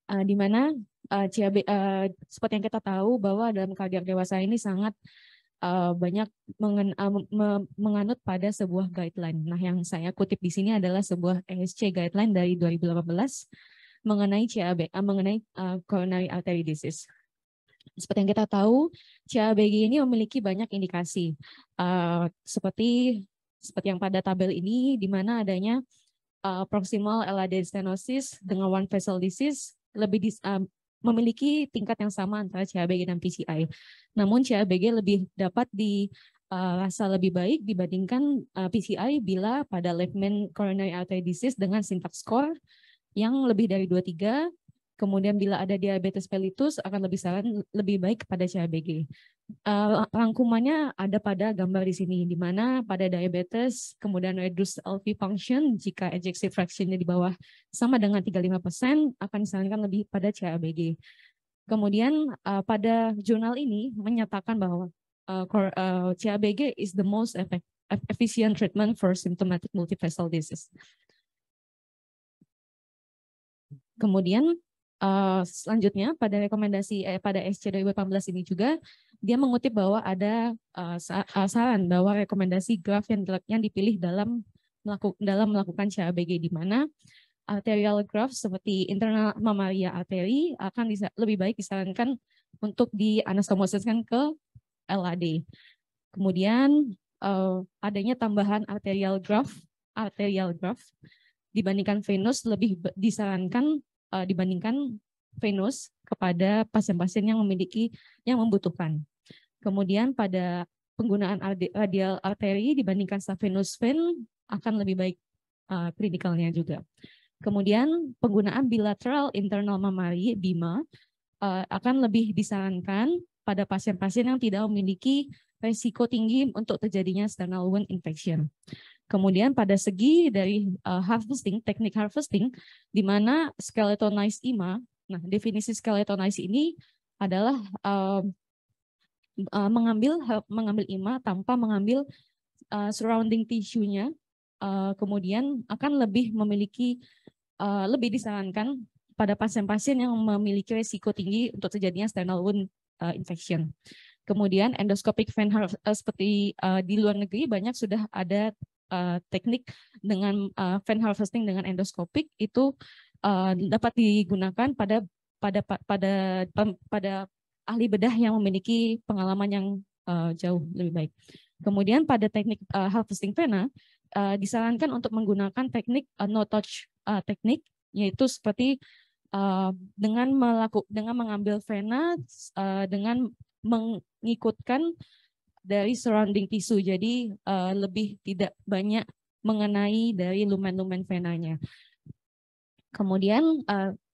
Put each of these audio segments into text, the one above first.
di mana CAB seperti yang kita tahu bahwa dalam kardiak dewasa ini sangat banyak menganut pada sebuah guideline. Nah, yang saya kutip di sini adalah sebuah ESC guideline dari 2018 mengenai CAB, mengenai coronary artery disease. Seperti yang kita tahu, CABG ini memiliki banyak indikasi, seperti yang pada tabel ini, di mana adanya proximal LAD stenosis dengan one vessel disease memiliki tingkat yang sama antara CABG dan PCI. Namun CABG lebih dapat dirasa lebih baik dibandingkan PCI bila pada left main coronary artery disease dengan syntax score yang lebih dari 23. Kemudian bila ada diabetes mellitus akan lebih baik kepada CABG. Rangkumannya ada pada gambar di sini, di mana pada diabetes kemudian reduce LV function jika ejection fraction-nya di bawah sama dengan 35% akan disarankan lebih pada CABG. Kemudian pada jurnal ini menyatakan bahwa CABG is the most efficient treatment for symptomatic multivessel disease. Kemudian selanjutnya pada rekomendasi pada SC 2018 ini juga dia mengutip bahwa ada saran bahwa rekomendasi graf yang dipilih dalam melakukan CABG, di mana arterial graph seperti internal mamaria artery akan lebih baik disarankan untuk dianastomosiskan ke LAD. Kemudian adanya tambahan arterial graph dibandingkan venous lebih disarankan dibandingkan venous kepada pasien-pasien yang membutuhkan. Kemudian pada penggunaan radial artery dibandingkan subvenous vein akan lebih baik klinikalnya juga. Kemudian penggunaan bilateral internal mammary BIMA akan lebih disarankan pada pasien-pasien yang tidak memiliki risiko tinggi untuk terjadinya sternal wound infection. Kemudian pada segi dari teknik harvesting, di mana skeletonized IMA, nah definisi skeletonized ini adalah mengambil IMA tanpa mengambil surrounding tissue-nya, kemudian akan lebih lebih disarankan pada pasien-pasien yang memiliki risiko tinggi untuk terjadinya sternal wound infection. Kemudian endoscopic vein seperti di luar negeri banyak sudah ada teknik dengan vein harvesting dengan endoskopik itu dapat digunakan pada ahli bedah yang memiliki pengalaman yang jauh lebih baik. Kemudian pada teknik harvesting vena disarankan untuk menggunakan teknik no touch teknik, yaitu seperti dengan mengambil vena dengan mengikutkan dari surrounding tissue, jadi lebih tidak banyak mengenai dari lumen-lumen venanya. Kemudian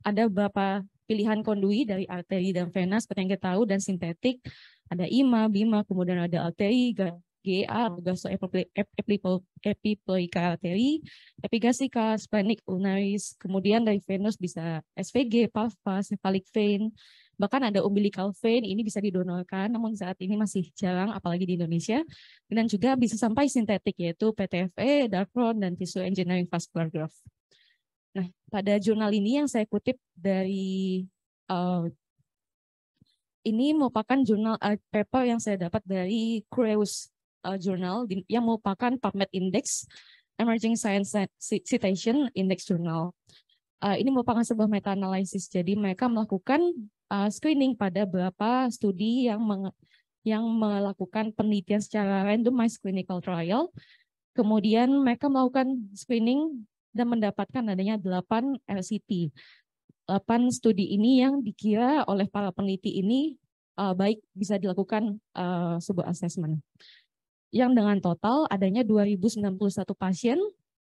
ada beberapa pilihan kondui dari arteri dan vena seperti yang kita tahu, dan sintetik, ada IMA, BIMA, kemudian ada arteri, GA, epiploica arteri, epigastrica, splenic ulnaris, kemudian dari venous bisa SVG, PALFA, cephalic vein, bahkan ada umbilical vein, ini bisa didonorkan, namun saat ini masih jarang, apalagi di Indonesia. Dan juga bisa sampai sintetik, yaitu PTFE, Dacron, dan tissue engineering vascular graft. Nah, pada jurnal ini yang saya kutip dari, ini merupakan jurnal paper yang saya dapat dari Creus Journal, yang merupakan PubMed Index, Emerging Science Citation Index Journal. Ini merupakan sebuah meta-analisis, jadi mereka melakukan screening pada beberapa studi yang melakukan penelitian secara randomized clinical trial. Kemudian mereka melakukan screening dan mendapatkan adanya 8 RCT. 8 studi ini yang dikira oleh para peneliti ini baik bisa dilakukan sebuah assessment. Yang dengan total adanya 2091 pasien,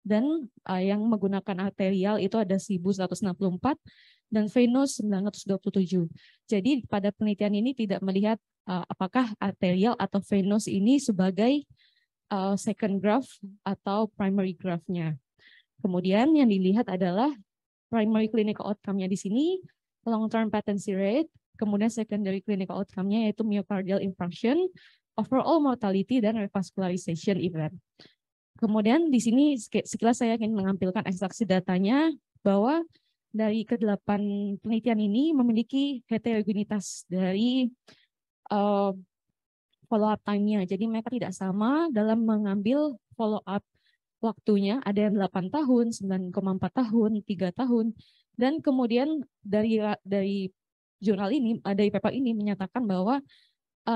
dan yang menggunakan arterial itu ada 1164 dan venous 927. Jadi pada penelitian ini tidak melihat apakah arterial atau venous ini sebagai second graft atau primary graftnya. Kemudian yang dilihat adalah primary clinical outcome-nya di sini, long-term patency rate, kemudian secondary clinical outcome-nya yaitu myocardial infarction, overall mortality, dan revascularization event. Kemudian di sini sekilas saya ingin menampilkan ekstraksi datanya bahwa dari ke-8 penelitian ini memiliki heterogenitas dari follow-up time-nya. Jadi mereka tidak sama dalam mengambil follow-up waktunya. Ada yang 8 tahun, 9,4 tahun, 3 tahun. Dan kemudian dari jurnal ini, dari paper ini menyatakan bahwa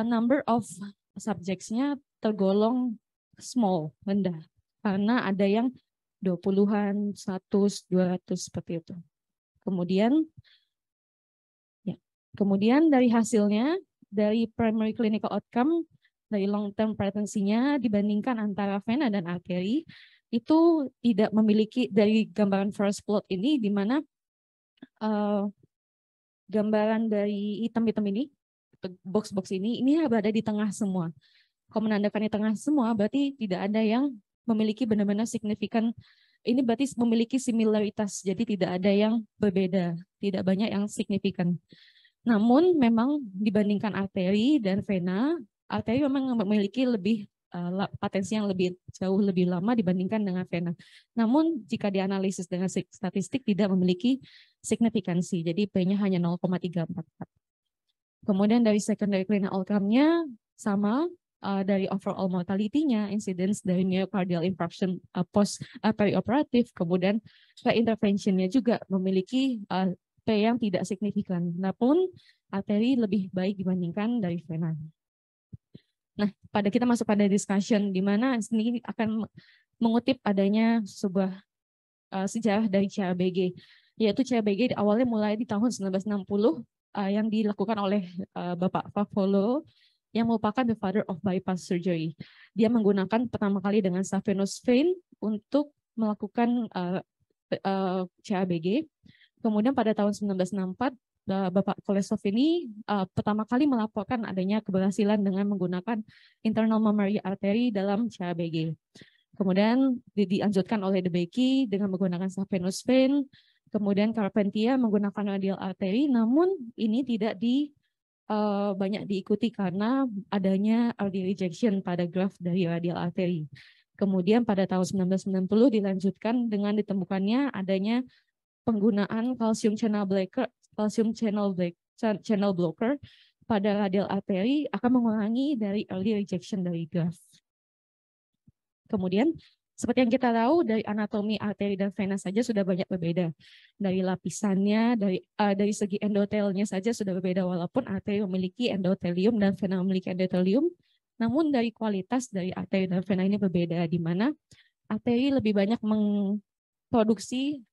number of subjects-nya tergolong small, rendah. Karena ada yang 20-an, 100, 200 seperti itu. Kemudian dari hasilnya, dari primary clinical outcome, dari long term prevalensinya dibandingkan antara vena dan arteri, itu tidak memiliki dari gambaran first plot ini, di mana gambaran dari hitam-hitam ini, box-box ini berada di tengah semua. Kalau menandakan di tengah semua, berarti tidak ada yang memiliki benar-benar signifikan. Ini berarti memiliki similaritas, jadi tidak ada yang berbeda, tidak banyak yang signifikan. Namun memang dibandingkan arteri dan vena, arteri memang memiliki potensi yang jauh lebih lama dibandingkan dengan vena. Namun jika dianalisis dengan statistik tidak memiliki signifikansi, jadi P-nya hanya 0,344. Kemudian dari secondary clinical outcome-nya sama, dari overall mortality-nya, incidence dari myocardial infarction post perioperatif, kemudian intervention-nya juga memiliki P yang tidak signifikan. Namun arteri lebih baik dibandingkan dari vena. Nah, kita masuk pada discussion di mana ini akan mengutip adanya sebuah sejarah dari CABG, yaitu CABG awalnya mulai di tahun 1960 yang dilakukan oleh Bapak Favolo yang merupakan the father of bypass surgery. Dia menggunakan pertama kali dengan saphenous vein untuk melakukan CABG. Kemudian pada tahun 1964, Bapak Kolesov ini pertama kali melaporkan adanya keberhasilan dengan menggunakan internal mammary artery dalam CABG. Kemudian dilanjutkan oleh DeBakey dengan menggunakan saphenous vein, kemudian Carpentier menggunakan radial artery, namun ini tidak banyak diikuti karena adanya early rejection pada graft dari radial artery. Kemudian pada tahun 1990 dilanjutkan dengan ditemukannya adanya penggunaan calcium channel blocker pada radial artery akan mengurangi dari early rejection dari graft. Kemudian seperti yang kita tahu dari anatomi arteri dan vena saja sudah banyak berbeda. Dari lapisannya, dari segi endotelnya saja sudah berbeda, walaupun arteri memiliki endotelium dan vena memiliki endotelium. Namun dari kualitas dari arteri dan vena ini berbeda, di mana arteri lebih banyak memproduksi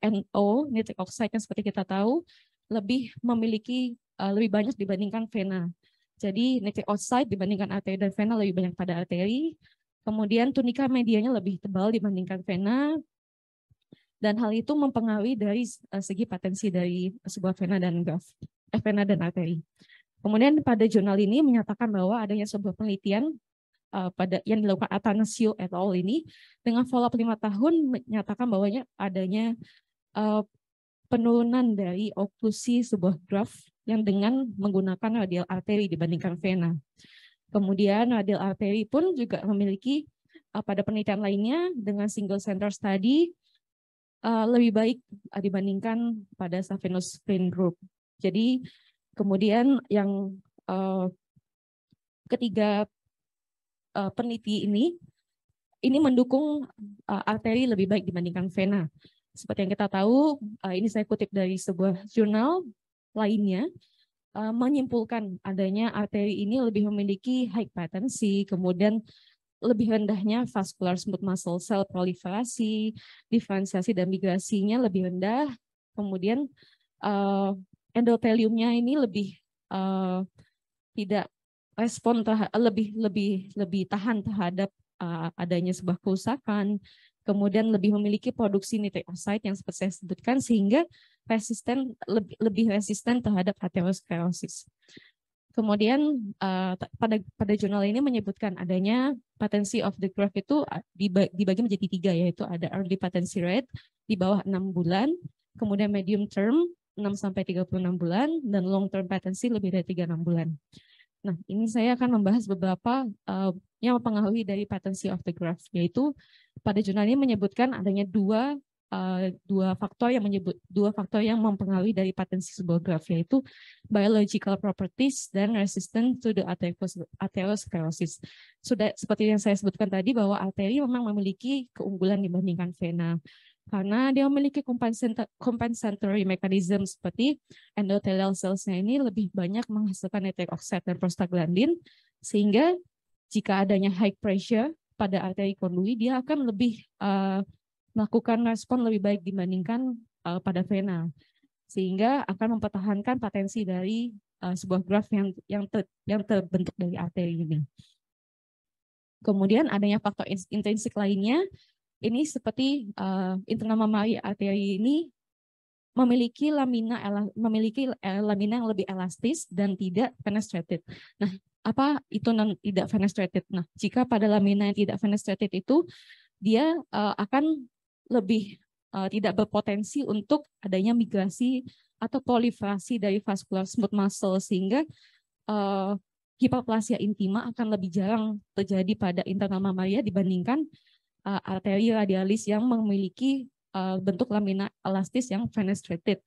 NO, nitric oxide, yang seperti kita tahu lebih memiliki lebih banyak dibandingkan vena. Jadi nitric oxide dibandingkan arteri dan vena lebih banyak pada arteri. Kemudian tunika medianya lebih tebal dibandingkan vena, dan hal itu mempengaruhi dari segi potensi dari sebuah vena dan vena dan arteri. Kemudian pada jurnal ini menyatakan bahwa adanya sebuah penelitian yang dilakukan Atanasio et al. Ini dengan follow-up 5 tahun menyatakan bahwa adanya penurunan dari oklusi sebuah graft yang dengan menggunakan radial arteri dibandingkan vena. Kemudian radial arteri pun juga memiliki pada penelitian lainnya dengan single center study lebih baik dibandingkan pada saphenous vein group. Jadi kemudian yang ketiga peneliti ini mendukung arteri lebih baik dibandingkan vena. Seperti yang kita tahu, ini saya kutip dari sebuah jurnal lainnya, menyimpulkan adanya arteri ini lebih memiliki high patency, kemudian lebih rendahnya vascular smooth muscle cell proliferasi, diferensiasi dan migrasinya lebih rendah, kemudian endoteliumnya ini lebih tidak respon lebih tahan terhadap adanya sebuah kerusakan, kemudian lebih memiliki produksi nitric oxide yang seperti saya sebutkan, sehingga lebih resisten terhadap aterosklerosis. Kemudian pada jurnal ini menyebutkan adanya patency of the graft itu dibagi menjadi 3, yaitu ada early patency rate di bawah 6 bulan, kemudian medium term 6-36 bulan, dan long term patency lebih dari 36 bulan. Nah, ini saya akan membahas beberapa yang mempengaruhi dari patency of the graft, yaitu pada jurnal ini menyebutkan adanya 2 dua faktor yang mempengaruhi dari patensi sebuah graf, yaitu biological properties dan resistant to the atherosclerosis. Sudah seperti yang saya sebutkan tadi bahwa arteri memang memiliki keunggulan dibandingkan vena karena dia memiliki compensatory mechanism seperti endothelial cells-nya ini lebih banyak menghasilkan nitric oxide dan prostaglandin, sehingga jika adanya high pressure pada arteri kondui, dia akan lebih melakukan respon lebih baik dibandingkan pada vena, sehingga akan mempertahankan patensi dari sebuah graf yang terbentuk dari arteri ini. Kemudian adanya faktor intrinsik lainnya, ini seperti internal mammary artery ini memiliki lamina yang lebih elastis dan tidak fenestrated. Nah, apa itu tidak fenestrated? Nah, jika pada lamina yang tidak fenestrated itu dia akan lebih tidak berpotensi untuk adanya migrasi atau proliferasi dari vascular smooth muscle, sehingga hiperplasia intima akan lebih jarang terjadi pada internal mammalia dibandingkan arteri radialis yang memiliki bentuk lamina elastis yang fenestrated.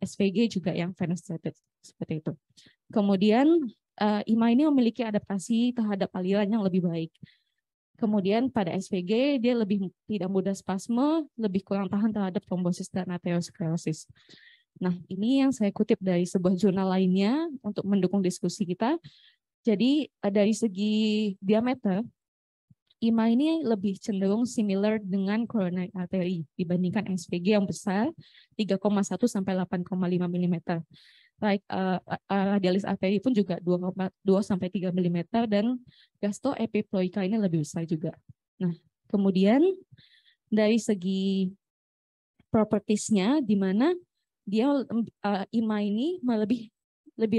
SVG juga yang fenestrated, seperti itu. Kemudian IMA ini memiliki adaptasi terhadap aliran yang lebih baik. Kemudian pada SVG dia lebih tidak mudah spasme, lebih kurang tahan terhadap trombosis dan atherosclerosis. Nah, ini yang saya kutip dari sebuah jurnal lainnya untuk mendukung diskusi kita. Jadi dari segi diameter, IMA ini lebih cenderung similar dengan coronary artery dibandingkan SVG yang besar 3,1 sampai 8,5 mm. Radialis arteri pun juga 2 sampai 3 mm dan gastoepiploika ini lebih besar juga. Nah, kemudian dari segi propertiesnya, di mana dia IMA ini lebih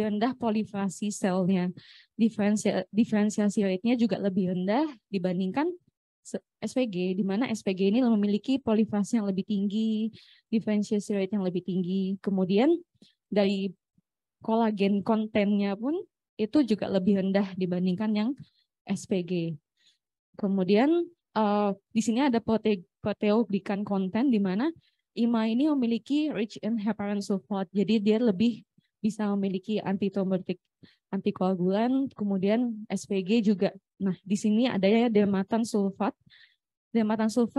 rendah proliferasi selnya, diferensiasi rate-nya juga lebih rendah dibandingkan SVG, di mana SVG ini memiliki proliferasi yang lebih tinggi, diferensiasi rate yang lebih tinggi. Kemudian dari kolagen kontennya pun itu juga lebih rendah dibandingkan yang SPG. Kemudian di sini ada proteoglican konten, di mana IMA ini memiliki rich in heparan sulfate, jadi dia lebih bisa memiliki antithrombotic, antikoagulan. Kemudian SPG juga. Nah, di sini adanya dermatan sulfat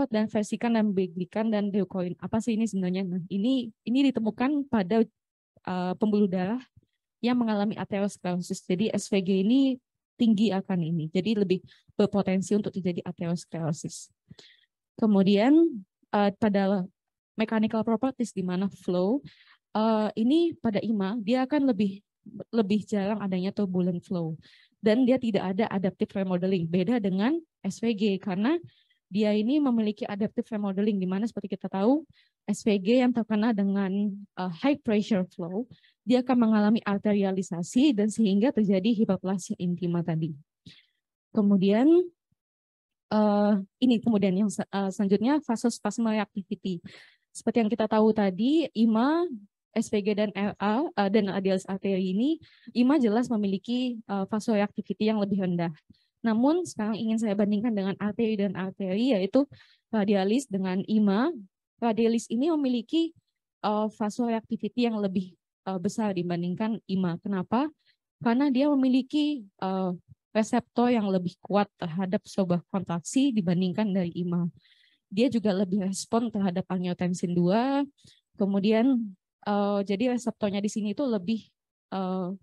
dan versikan dan beglikan dan leukoin. Apa sih ini sebenarnya? Nah, ini ditemukan pada pembuluh darah yang mengalami atherosclerosis. Jadi SVG ini tinggi akan ini. Jadi lebih berpotensi untuk terjadi atherosclerosis. Kemudian pada mechanical properties di mana flow, ini pada IMA dia akan lebih jarang adanya turbulent flow dan dia tidak ada adaptive remodeling. Beda dengan SVG karena dia ini memiliki adaptive remodeling, di mana seperti kita tahu SVG yang terkena dengan high pressure flow, dia akan mengalami arterialisasi dan sehingga terjadi hiperplasia intima tadi. Kemudian ini kemudian yang selanjutnya vasospasma reactivity. Seperti yang kita tahu tadi, IMA, SVG dan RA dan radialis arteri ini, IMA jelas memiliki vasoreactivity yang lebih rendah. Namun sekarang ingin saya bandingkan dengan arteri dan arteri, yaitu radialis dengan IMA. Radialis ini memiliki vasoreactivity yang lebih besar dibandingkan IMA. Kenapa? Karena dia memiliki reseptor yang lebih kuat terhadap sebuah kontraksi dibandingkan dari IMA. Dia juga lebih respon terhadap angiotensin 2. Kemudian jadi reseptornya di sini itu lebih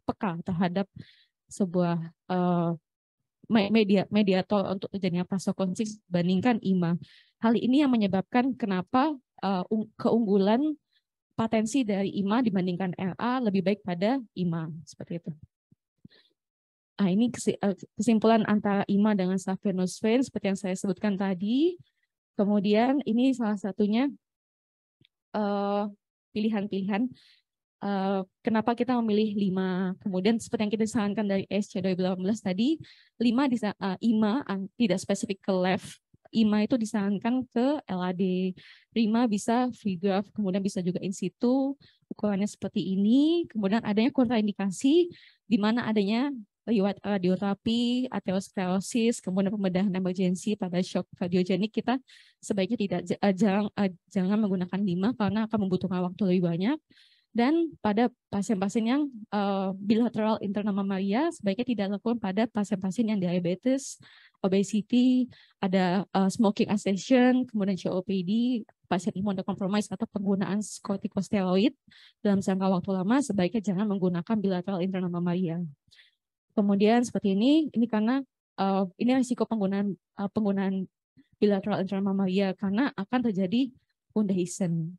peka terhadap sebuah mediator untuk terjadinya vasokonstriksi dibandingkan IMA. Hal ini yang menyebabkan kenapa keunggulan patensi dari IMA dibandingkan RA lebih baik pada IMA, seperti itu. Nah, ini kesimpulan antara IMA dengan subvenous vein seperti yang saya sebutkan tadi. Kemudian ini salah satunya pilihan-pilihan kenapa kita memilih 5. Kemudian seperti yang kita disarankan dari ESC 2018 tadi, 5 IMA tidak spesifik ke left. IMA itu disarankan ke LAD. 5 bisa free graft, kemudian bisa juga in situ, ukurannya seperti ini. Kemudian adanya kontraindikasi di mana adanya riwayat radioterapi, aterosklerosis, kemudian pembedahan emergensi pada shock kardiogenik, kita sebaiknya jangan menggunakan 5 karena akan membutuhkan waktu lebih banyak. Dan pada pasien-pasien yang bilateral internal mamaria, sebaiknya tidak dilakukan pada pasien-pasien yang diabetes, obesity, ada smoking cessation, kemudian COPD, pasien imunokompromis atau penggunaan kortikosteroid dalam jangka waktu lama, sebaiknya jangan menggunakan bilateral internal mamaria. Kemudian seperti ini karena ini risiko penggunaan bilateral internal mamaria karena akan terjadi wound adhesion.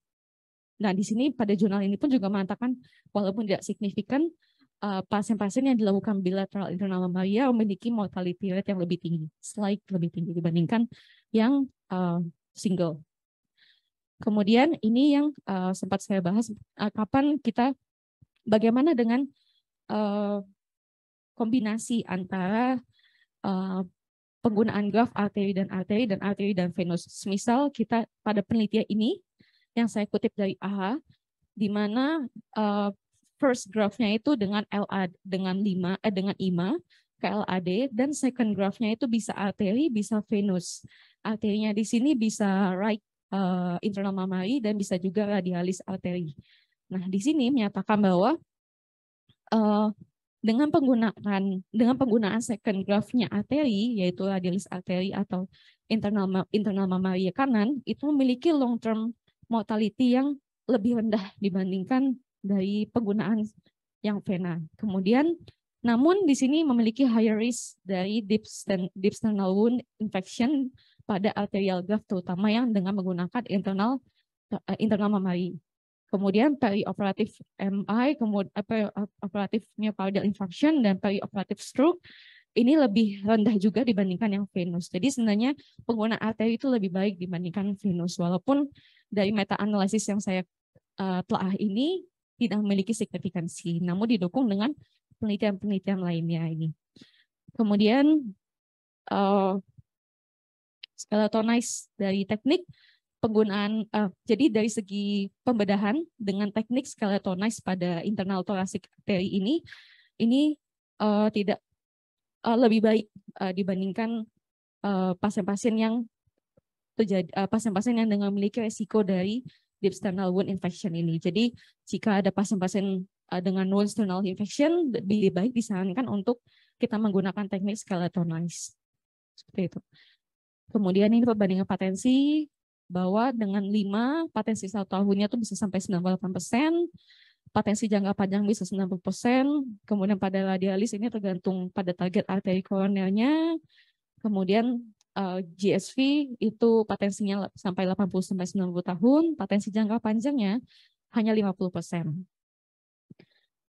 Nah, di sini pada jurnal ini pun juga mengatakan walaupun tidak signifikan, pasien-pasien yang dilakukan bilateral internal mamaria memiliki mortality rate yang lebih tinggi, slight lebih tinggi dibandingkan yang single. Kemudian ini yang sempat saya bahas, bagaimana dengan kombinasi antara penggunaan graft arteri dan venous. Misal kita pada penelitian ini yang saya kutip dari AHA, di mana first graft-nya itu dengan dengan IMA ke LAD, dan second graft-nya itu bisa arteri, bisa venous. Arterinya di sini bisa right internal mammary dan bisa juga radialis arteri. Nah, di sini menyatakan bahwa dengan penggunaan second graft-nya arteri, yaitu radialis arteri atau internal mammary kanan, itu memiliki long term mortality yang lebih rendah dibandingkan dari penggunaan yang vena. Kemudian, namun di sini memiliki higher risk dari deep sternal wound infection pada arterial graft, terutama yang dengan menggunakan internal mammary. Kemudian perioperatif MI, kemudian perioperatif myocardial infarction dan perioperatif stroke ini lebih rendah juga dibandingkan yang venous. Jadi sebenarnya penggunaan arteri itu lebih baik dibandingkan venous, walaupun dari meta-analisis yang saya telah ini tidak memiliki signifikansi, namun didukung dengan penelitian-penelitian lainnya ini. Kemudian skeletonize dari teknik penggunaan, jadi dari segi pembedahan dengan teknik skeletonize pada internal thoracic artery ini tidak lebih baik dibandingkan pasien-pasien yang dengan memiliki resiko dari deep sternal wound infection ini. Jadi jika ada pasien-pasien dengan wound sternal infection, lebih baik disarankan untuk kita menggunakan teknik skeletonize. Seperti itu. Kemudian ini perbandingan patensi, bahwa dengan 5 patensi 1 tahunnya itu bisa sampai 98%, patensi jangka panjang bisa 90%, kemudian pada radialis ini tergantung pada target arteri koronernya, kemudian GSV itu patensinya sampai 80-90 tahun, patensi jangka panjangnya hanya 50%.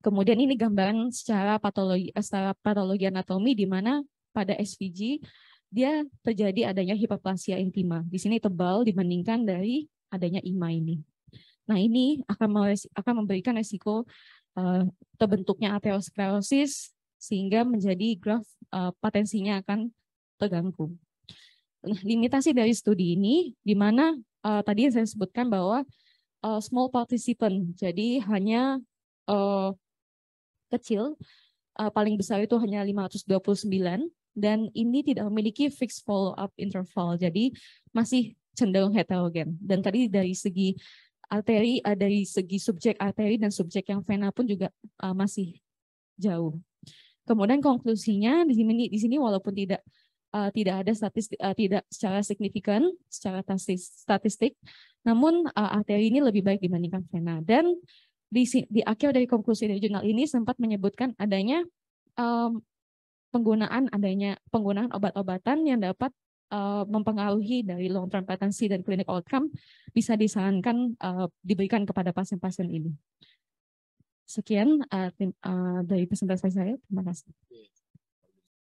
Kemudian ini gambaran secara patologi anatomi di mana pada SVG dia terjadi adanya hiperplasia intima. Di sini tebal dibandingkan dari adanya IMA ini. Nah, ini akan memberikan resiko terbentuknya aterosklerosis sehingga menjadi graft patensinya akan terganggu. Nah, limitasi dari studi ini di mana tadi yang saya sebutkan bahwa small participant, jadi hanya kecil, paling besar itu hanya 529, dan ini tidak memiliki fixed follow-up interval, jadi masih cenderung heterogen. Dan tadi dari segi arteri, dari segi subjek arteri dan subjek yang vena pun juga masih jauh. Kemudian konklusinya di sini walaupun tidak ada tidak secara signifikan secara statistik, namun arteri ini lebih baik dibandingkan vena. Dan di akhir dari konklusi dari jurnal ini sempat menyebutkan adanya penggunaan obat-obatan yang dapat mempengaruhi dari long term patency dan clinical outcome bisa disarankan diberikan kepada pasien-pasien ini. Sekian dari presentasi saya. Terima kasih.